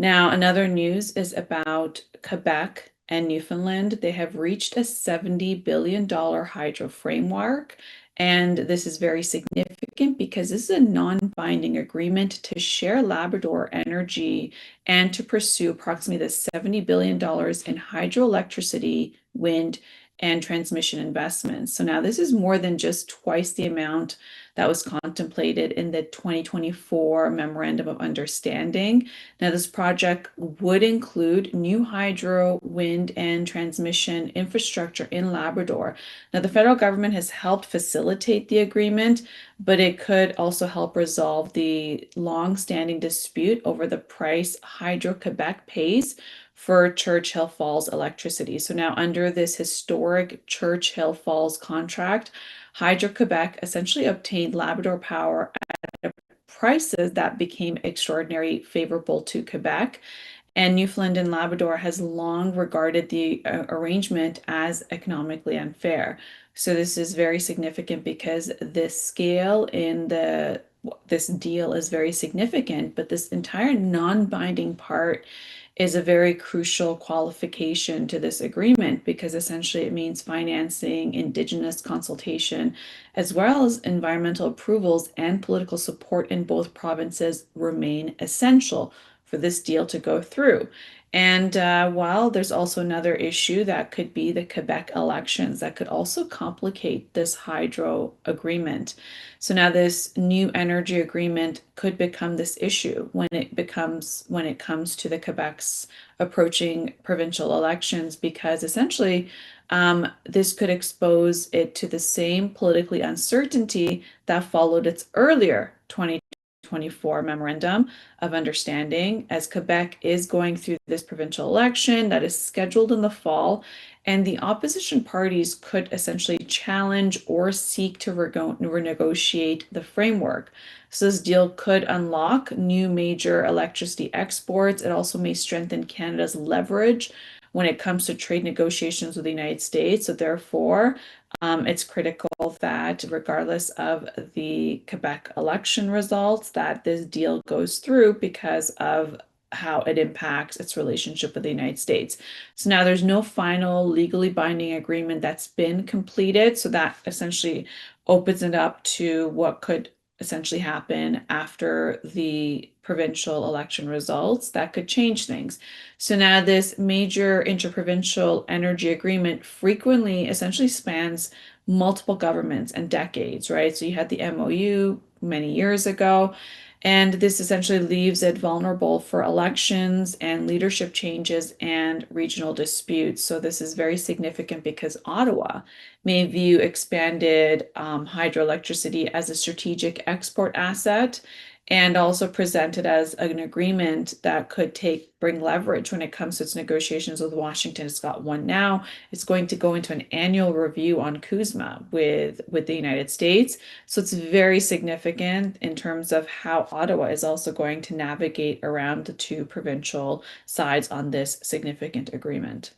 Now, another news is about Quebec and Newfoundland. They have reached a $70 billion hydro framework. And this is very significant because this is a non-binding agreement to share Labrador energy and to pursue approximately the $70 billion in hydroelectricity, wind, and transmission investments. So now this is more than just twice the amount that was contemplated in the 2024 Memorandum of Understanding. Now, this project would include new hydro, wind, and transmission infrastructure in Labrador. Now, the federal government has helped facilitate the agreement, but it could also help resolve the long-standing dispute over the price Hydro-Quebec pays for Churchill Falls electricity. So now, under this historic Churchill Falls contract, Hydro-Quebec essentially obtained Labrador power at prices that became extraordinarily favorable to Quebec. And Newfoundland and Labrador has long regarded the arrangement as economically unfair. So this is very significant because the scale in this deal is very significant, but this entire non-binding part is a very crucial qualification to this agreement because essentially it means financing, Indigenous consultation, as well as environmental approvals and political support in both provinces remain essential for this deal to go through. And while there's also another issue that could be the Quebec elections that could also complicate this hydro agreement. So now this new energy agreement could become this issue when it comes to the Quebec's approaching provincial elections, because essentially this could expose it to the same politically uncertainty that followed its earlier 2024 Memorandum of Understanding, as Quebec is going through this provincial election that is scheduled in the fall, and the opposition parties could essentially challenge or seek to renegotiate the framework. So this deal could unlock new major electricity exports. It also may strengthen Canada's leverage when it comes to trade negotiations with the United States. So therefore, it's critical that regardless of the Quebec election results, that this deal goes through because of how it impacts its relationship with the United States. So now there's no final legally binding agreement that's been completed. So that essentially opens it up to what could essentially happen after the provincial election results that could change things. So now this major interprovincial energy agreement frequently essentially spans multiple governments and decades, right? So you had the MOU many years ago, and this essentially leaves it vulnerable for elections and leadership changes and regional disputes. So this is very significant because Ottawa may view expanded hydroelectricity as a strategic export asset, and also presented as an agreement that could bring leverage when it comes to its negotiations with Washington. It's got one now. It's going to go into an annual review on CUSMA with the United States. So it's very significant in terms of how Ottawa is also going to navigate around the two provincial sides on this significant agreement.